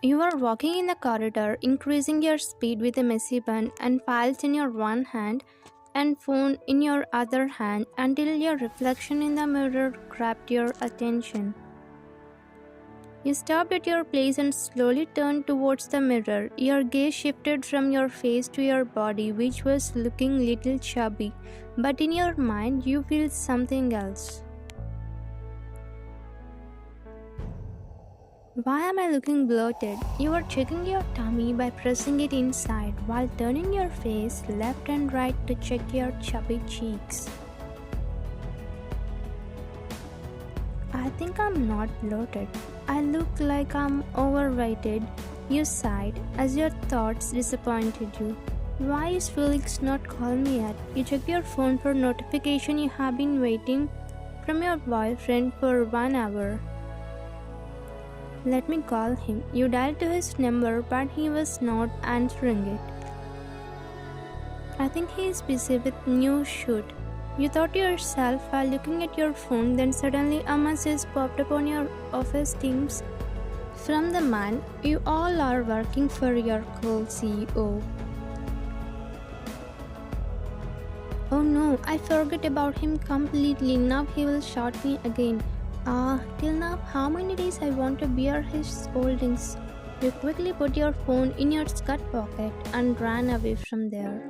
You are walking in the corridor, increasing your speed with a messy bun and files in your one hand and phone in your other hand until your reflection in the mirror grabbed your attention. You stopped at your place and slowly turned towards the mirror. Your gaze shifted from your face to your body, which was looking little chubby, but in your mind you feel something else. Why am I looking bloated? You are checking your tummy by pressing it inside while turning your face left and right to check your chubby cheeks. I think I'm not bloated. I look like I'm overweighted. You sighed as your thoughts disappointed you. Why is Felix not calling me yet? You check your phone for notification. You have been waiting from your boyfriend for 1 hour. Let me call him. You dialed to his number, but he was not answering it. I think he is busy with new shoot. You thought to yourself while looking at your phone, then suddenly a message popped up on your office Teams from the man you all are working for, your cool CEO. Oh no, I forgot about him completely. Now he will shout me again. Till now, how many days I want to bear his scoldings? You quickly put your phone in your skirt pocket and ran away from there.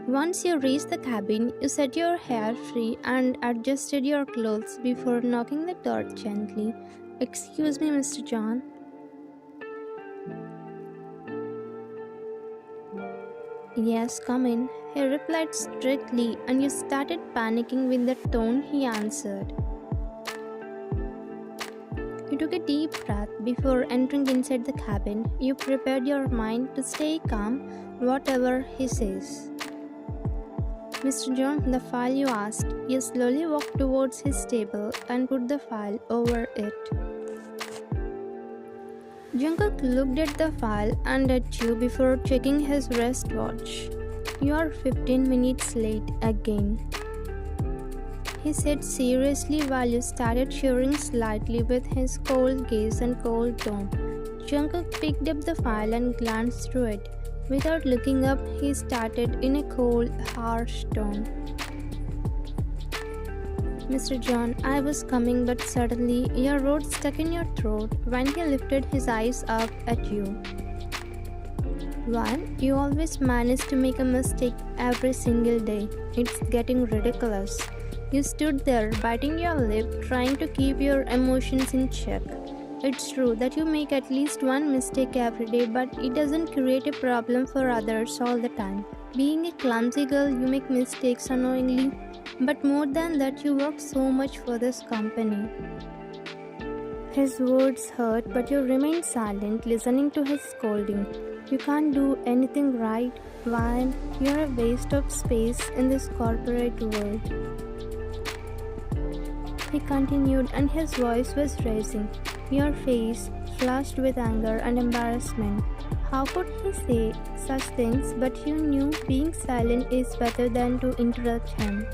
Once you reached the cabin, you set your hair free and adjusted your clothes before knocking the door gently. Excuse me, Mr. John. Yes, come in, he replied strictly, and you started panicking with the tone he answered. You took a deep breath before entering inside the cabin. You prepared your mind to stay calm, whatever he says. Mr. John, the file you asked. You slowly walked towards his table and put the file over it. Jungkook looked at the file and at you before checking his wristwatch. You are 15 minutes late again, he said seriously while you started shivering slightly with his cold gaze and cold tone. Jungkook picked up the file and glanced through it. Without looking up, he started in a cold, harsh tone. Mr. John, I was coming, but suddenly your word stuck in your throat when he lifted his eyes up at you. One, you always manage to make a mistake every single day. It's getting ridiculous. You stood there, biting your lip, trying to keep your emotions in check. It's true that you make at least one mistake every day, but it doesn't create a problem for others all the time. Being a clumsy girl, you make mistakes unknowingly, but more than that, you work so much for this company. His words hurt, but you remained silent, listening to his scolding. You can't do anything right, Ryan. You're a waste of space in this corporate world. He continued, and his voice was raising. Your face flushed with anger and embarrassment. How could he say such things, but you knew being silent is better than to interrupt him.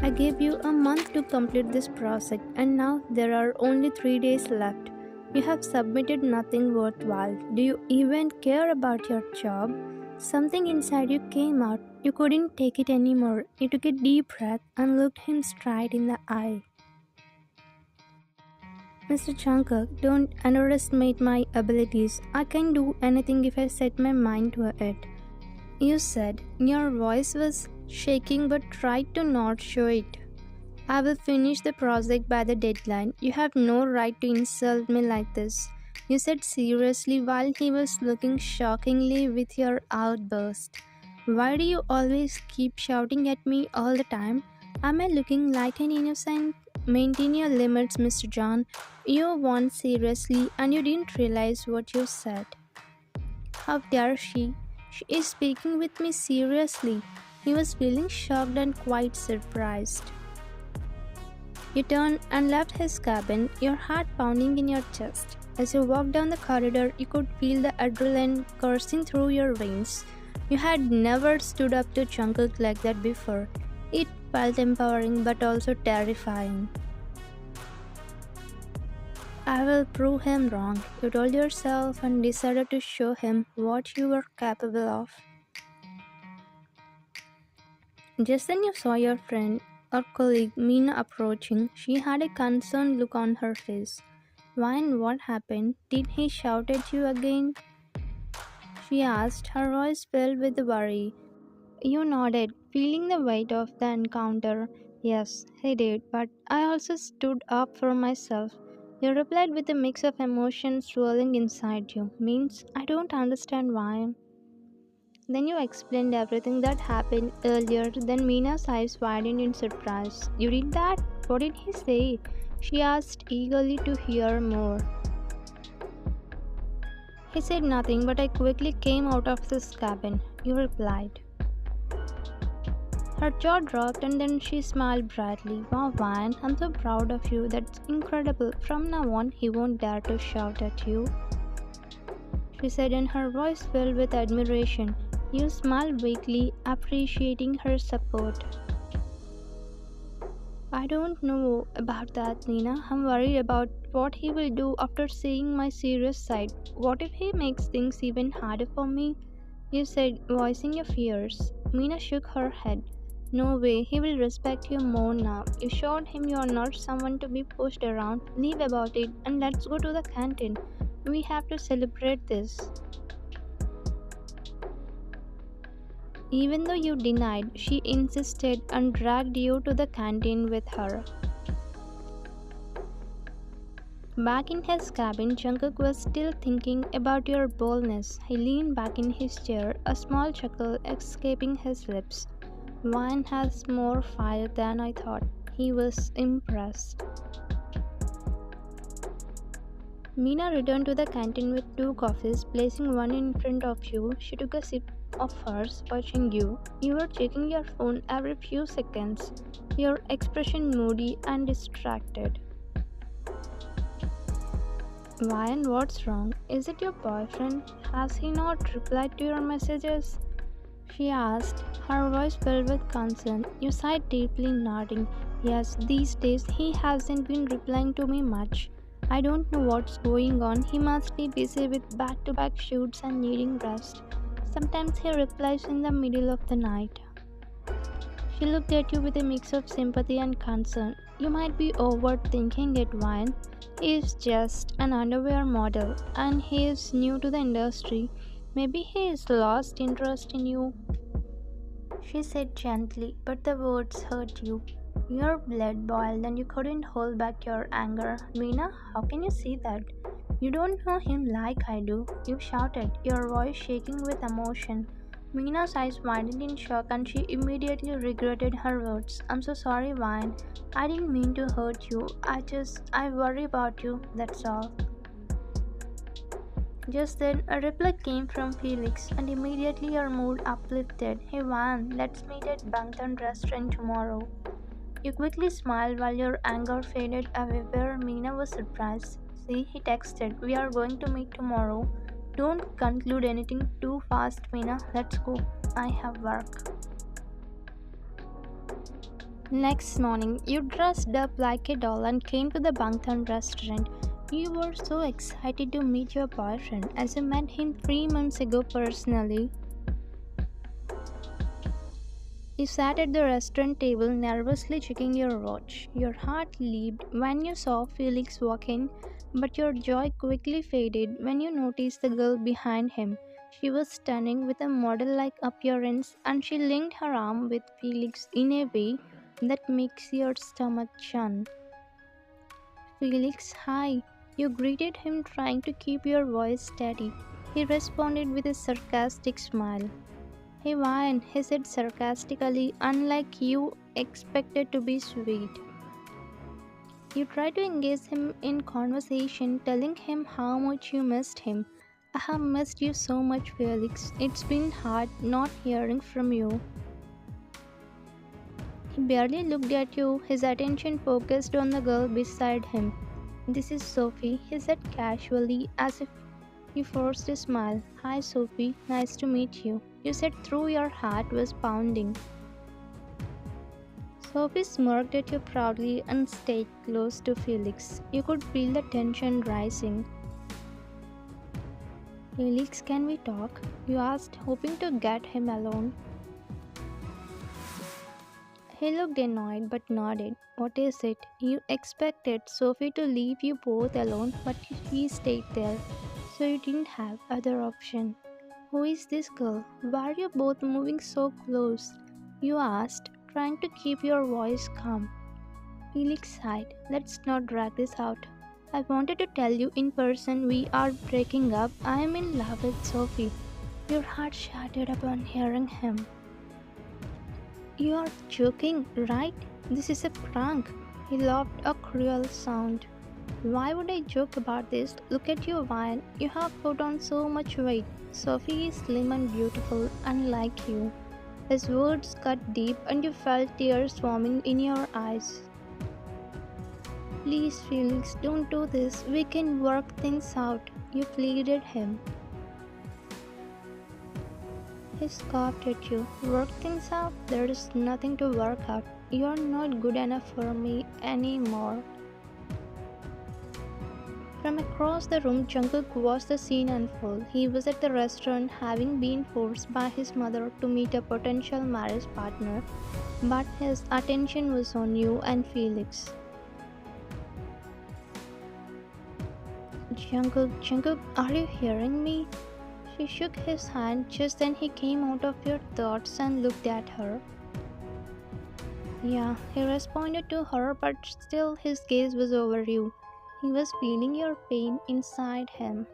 I gave you a month to complete this project, and now there are only 3 days left. You have submitted nothing worthwhile. Do you even care about your job? Something inside you came out. You couldn't take it anymore. You took a deep breath and looked him straight in the eye. Mr. Jungkook, don't underestimate my abilities. I can do anything if I set my mind to it. You said. Your voice was shaking but tried to not show it. I will finish the project by the deadline. You have no right to insult me like this, you said seriously while he was looking shockingly with your outburst. Why do you always keep shouting at me all the time? Am I looking like an innocent? Maintain your limits, Mr. John. You won seriously and you didn't realize what you said. How dare she? She is speaking with me seriously. He was feeling shocked and quite surprised. You turned and left his cabin, your heart pounding in your chest. As you walked down the corridor, you could feel the adrenaline coursing through your veins. You had never stood up to Jungkook like that before. It felt empowering but also terrifying. I will prove him wrong. You told yourself and decided to show him what you were capable of. Just then you saw your friend or colleague Meena approaching. She had a concerned look on her face. Why and what happened? Did he shout at you again? She asked, her voice filled with worry. You nodded, feeling the weight of the encounter. Yes, he did, but I also stood up for myself. You replied with a mix of emotions swirling inside you. Means I don't understand why. Then you explained everything that happened earlier. Then Mina's eyes widened in surprise. You did that? What did he say? She asked, eagerly to hear more. He said nothing, but I quickly came out of this cabin. You replied. Her jaw dropped and then she smiled brightly. Wow, Van, I'm so proud of you. That's incredible. From now on, he won't dare to shout at you, she said, and her voice filled with admiration. You smiled weakly, appreciating her support. I don't know about that, Nina. I'm worried about what he will do after seeing my serious side. What if he makes things even harder for me? You said, voicing your fears. Mina shook her head. No way, he will respect you more now. You showed him you are not someone to be pushed around. Leave about it and let's go to the canteen. We have to celebrate this. Even though you denied, she insisted and dragged you to the canteen with her. Back in his cabin, Jungkook was still thinking about your boldness. He leaned back in his chair, a small chuckle escaping his lips. Wine has more fire than I thought. He was impressed. Mina returned to the canteen with two coffees, placing one in front of you. She took a sip of hers, watching you. You were checking your phone every few seconds, your expression moody and distracted. Ryan, what's wrong? Is it your boyfriend? Has he not replied to your messages? She asked, her voice filled with concern. You sighed deeply, nodding. Yes, these days he hasn't been replying to me much. I don't know what's going on. He must be busy with back to back shoots and needing rest. Sometimes he replies in the middle of the night. She looked at you with a mix of sympathy and concern. You might be overthinking it, Ryan. He is just an underwear model and he is new to the industry. Maybe he has lost interest in you, she said gently, but the words hurt you. Your blood boiled and you couldn't hold back your anger. Meena, how can you see that? You don't know him like I do, you shouted, your voice shaking with emotion. Meena's eyes widened in shock and she immediately regretted her words. I'm so sorry, Vine. I didn't mean to hurt you. I worry about you, that's all. Just then, a reply came from Felix, and immediately your mood uplifted. Hey Van, let's meet at Bangtan restaurant tomorrow. You quickly smiled while your anger faded away, where Meena was surprised. See, he texted, we are going to meet tomorrow. Don't conclude anything too fast, Meena. Let's go. I have work. Next morning, you dressed up like a doll and came to the Bangtan restaurant. You were so excited to meet your boyfriend as you met him 3 months ago personally. You sat at the restaurant table nervously checking your watch. Your heart leaped when you saw Felix walk in, but your joy quickly faded when you noticed the girl behind him. She was stunning with a model like appearance and she linked her arm with Felix in a way that makes your stomach churn. Felix, hi. You greeted him trying to keep your voice steady. He responded with a sarcastic smile. Hey Ryan, he said sarcastically, unlike you expected to be sweet. You tried to engage him in conversation, telling him how much you missed him. I have missed you so much, Felix. It's been hard not hearing from you. He barely looked at you, his attention focused on the girl beside him. This is Sophie, he said casually, as if he forced a smile. Hi Sophie, nice to meet you. You said through your heart was pounding. Sophie smirked at you proudly and stayed close to Felix. You could feel the tension rising. Felix, can we talk? You asked, hoping to get him alone. He looked annoyed but nodded. What is it? You expected Sophie to leave you both alone, but she stayed there, so you didn't have other option. Who is this girl? Why are you both moving so close? You asked, trying to keep your voice calm. Felix sighed. Let's not drag this out. I wanted to tell you in person we are breaking up. I am in love with Sophie. Your heart shattered upon hearing him. You are joking, right? This is a prank. He laughed a cruel sound. Why would I joke about this? Look at you, Ryan. You have put on so much weight. Sophie is slim and beautiful, unlike you. His words cut deep, and you felt tears swarming in your eyes. Please, Felix, don't do this. We can work things out. You pleaded him. He scoffed at you. Work things out? There is nothing to work out. You are not good enough for me anymore. From across the room, Jungkook watched the scene unfold. He was at the restaurant, having been forced by his mother to meet a potential marriage partner, but his attention was on you and Felix. Jungkook, are you hearing me? She shook his hand. Just then he came out of your thoughts and looked at her. Yeah, he responded to her, but still his gaze was over you. He was feeling your pain inside him.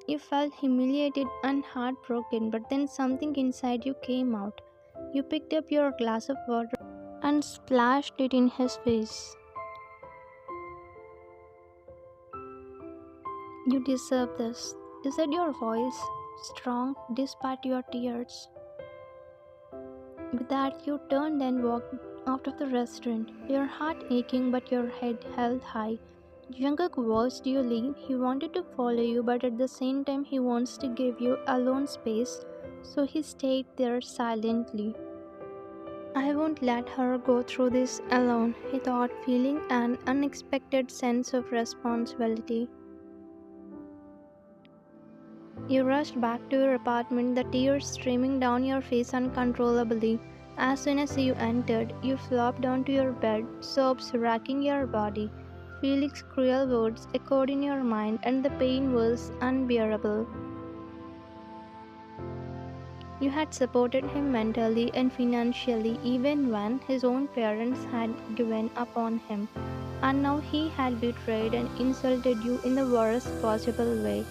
You felt humiliated and heartbroken, but then something inside you came out. You picked up your glass of water and splashed it in his face. You deserve this. Is that your voice? Strong despite your tears. With that, you turned and walked out of the restaurant, your heart aching but your head held high. Jungkook watched you leave. He wanted to follow you, but at the same time, he wants to give you alone space, so he stayed there silently. I won't let her go through this alone, he thought, feeling an unexpected sense of responsibility. You rushed back to your apartment, the tears streaming down your face uncontrollably. As soon as you entered, you flopped onto your bed, sobs racking your body. Felix's cruel words echoed in your mind, and the pain was unbearable. You had supported him mentally and financially even when his own parents had given up on him, and now he had betrayed and insulted you in the worst possible way.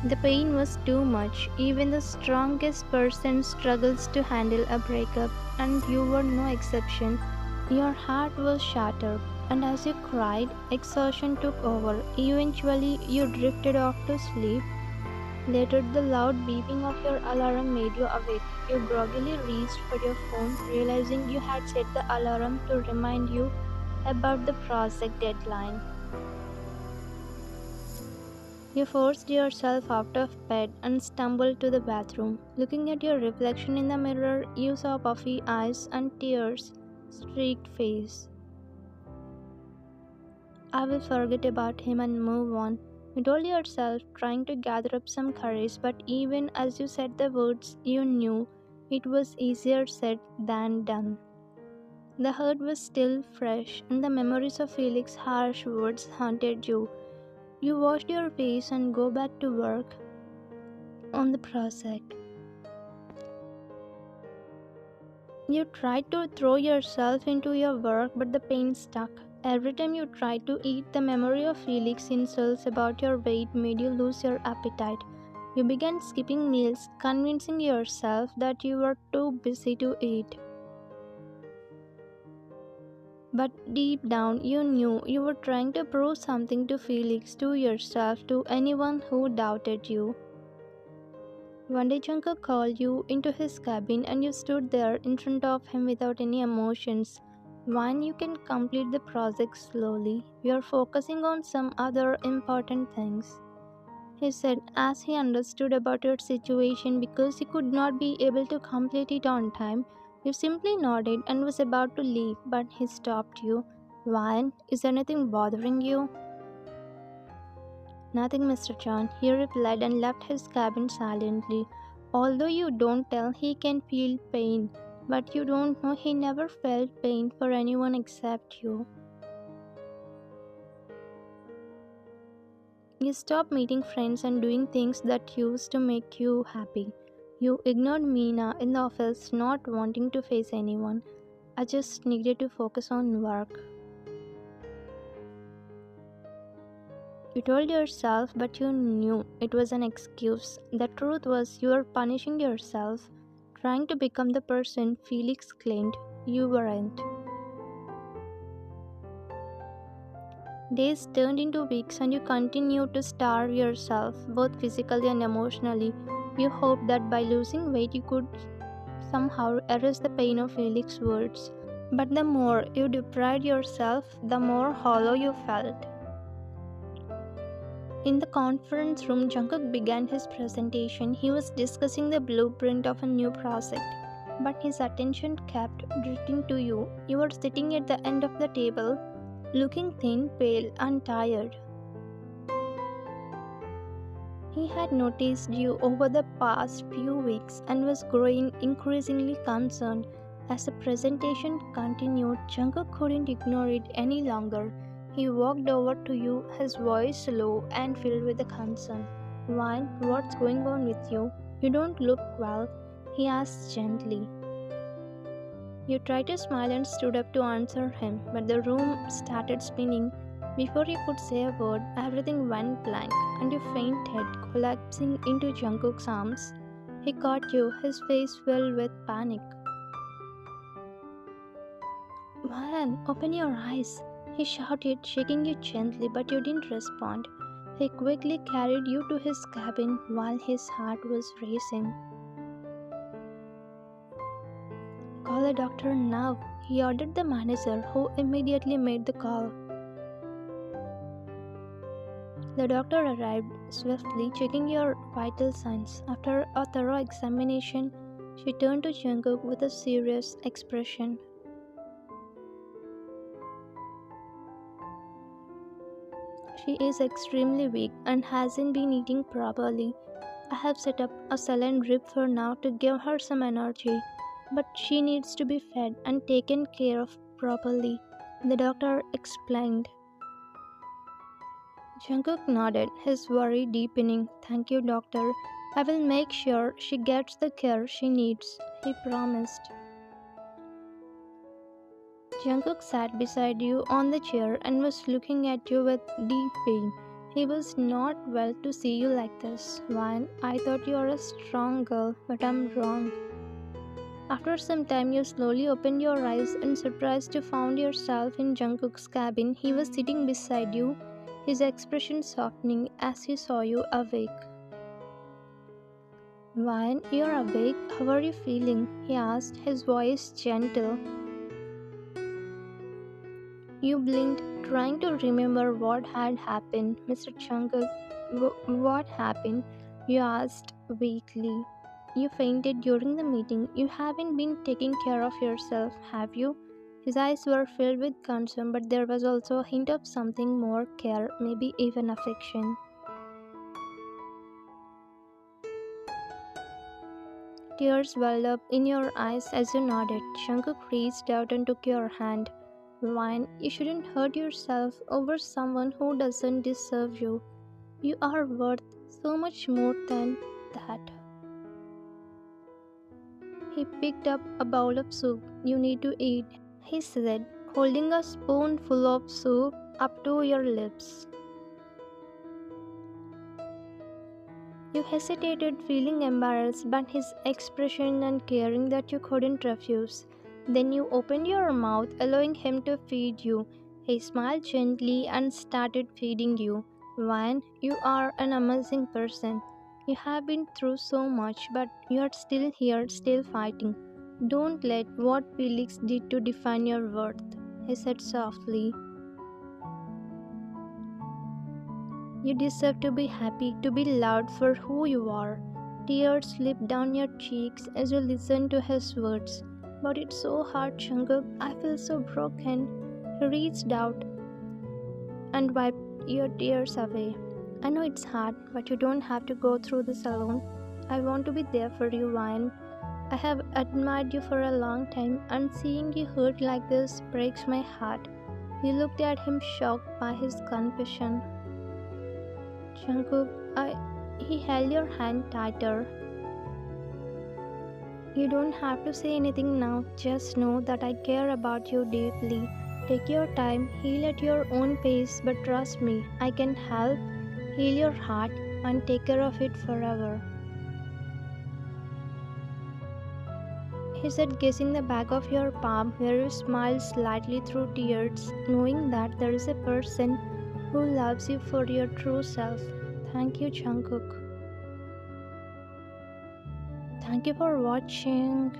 The pain was too much. Even the strongest person struggles to handle a breakup, and you were no exception. Your heart was shattered, and as you cried, exhaustion took over. Eventually, you drifted off to sleep. Later, the loud beeping of your alarm made you awake. You groggily reached for your phone, realizing you had set the alarm to remind you about the project deadline. You forced yourself out of bed and stumbled to the bathroom. Looking at your reflection in the mirror, you saw puffy eyes and tears streaked face. I will forget about him and move on. You told yourself, trying to gather up some courage, but even as you said the words, you knew it was easier said than done. The hurt was still fresh, and the memories of Felix's harsh words haunted you. You washed your face and go back to work on the project. You tried to throw yourself into your work, but the pain stuck. Every time you tried to eat, the memory of Felix's insults about your weight made you lose your appetite. You began skipping meals, convincing yourself that you were too busy to eat. But deep down, you knew you were trying to prove something to Felix, to yourself, to anyone who doubted you. One day, Jungkook called you into his cabin and you stood there in front of him without any emotions. When you can complete the project slowly, we are focusing on some other important things. he said as he understood about your situation because he could not be able to complete it on time. You simply nodded and was about to leave, but he stopped you. Why? Is anything bothering you? Nothing, Mr. John, he replied and left his cabin silently. Although you don't tell, he can feel pain, but you don't know he never felt pain for anyone except you. You stopped meeting friends and doing things that used to make you happy. You ignored Meena in the office, not wanting to face anyone. I just needed to focus on work. You told yourself, but you knew it was an excuse. The truth was, you were punishing yourself, trying to become the person Felix claimed you weren't. Days turned into weeks, and you continued to starve yourself, both physically and emotionally. You hoped that by losing weight, you could somehow erase the pain of Felix's words. But the more you deprived yourself, the more hollow you felt. In the conference room, Jungkook began his presentation. He was discussing the blueprint of a new project, but his attention kept drifting to you. You were sitting at the end of the table, looking thin, pale, and tired. He had noticed you over the past few weeks and was growing increasingly concerned. As the presentation continued, Jungkook couldn't ignore it any longer. He walked over to you, his voice low and filled with the concern. Why? What's going on with you? You don't look well, he asked gently. You tried to smile and stood up to answer him, but the room started spinning. Before you could say a word, everything went blank, and you fainted, collapsing into Jungkook's arms. He caught you, his face filled with panic. "Man, open your eyes!" he shouted, shaking you gently, but you didn't respond. He quickly carried you to his cabin while his heart was racing. "Call a doctor now," he ordered the manager, who immediately made the call. The doctor arrived swiftly, checking your vital signs. After a thorough examination, she turned to Jungkook with a serious expression. "She is extremely weak and hasn't been eating properly. I have set up a saline drip for now to give her some energy, but she needs to be fed and taken care of properly," the doctor explained. Jungkook nodded, his worry deepening. "Thank you, doctor. I will make sure she gets the care she needs," he promised. Jungkook sat beside you on the chair and was looking at you with deep pain. He was not well to see you like this. "Wine, I thought you were a strong girl, but I'm wrong." After some time, you slowly opened your eyes and surprised to find yourself in Jungkook's cabin. He was sitting beside you, his expression softening as he saw you awake. "Wine, you're awake. How are you feeling?" he asked, his voice gentle. You blinked, trying to remember what had happened. "Mr. Jungkook, what happened?" you asked weakly. "You fainted during the meeting. You haven't been taking care of yourself, have you?" His eyes were filled with concern, but there was also a hint of something more: care, maybe even affection. Tears welled up in your eyes as you nodded. Jungkook reached out and took your hand. "Wine, you shouldn't hurt yourself over someone who doesn't deserve you. You are worth so much more than that." He picked up a bowl of soup. "You need to eat," he said, holding a spoonful of soup up to your lips. You hesitated, feeling embarrassed, but his expression and caring that you couldn't refuse. Then you opened your mouth, allowing him to feed you. He smiled gently and started feeding you. "Van, you are an amazing person. You have been through so much, but you are still here, still fighting. Don't let what Felix did to define your worth," he said softly. You deserve to be happy, to be loved for who you are. Tears slip down your cheeks as you listen to his words. But it's so hard, Jungkook. I feel so broken. He reached out and wiped your tears away. I know it's hard, but you don't have to go through this alone. I want to be there for you, Ryan. I have admired you for a long time, and seeing you hurt like this breaks my heart. You looked at him shocked by his confession. Jungkook, he held your hand tighter. You don't have to say anything now, just know that I care about you deeply. Take your time, heal at your own pace, but trust me, I can help heal your heart and take care of it forever. He said, kissing the back of your palm, where you smiled slightly through tears, knowing that there is a person who loves you for your true self. Thank you, Jungkook. Thank you for watching.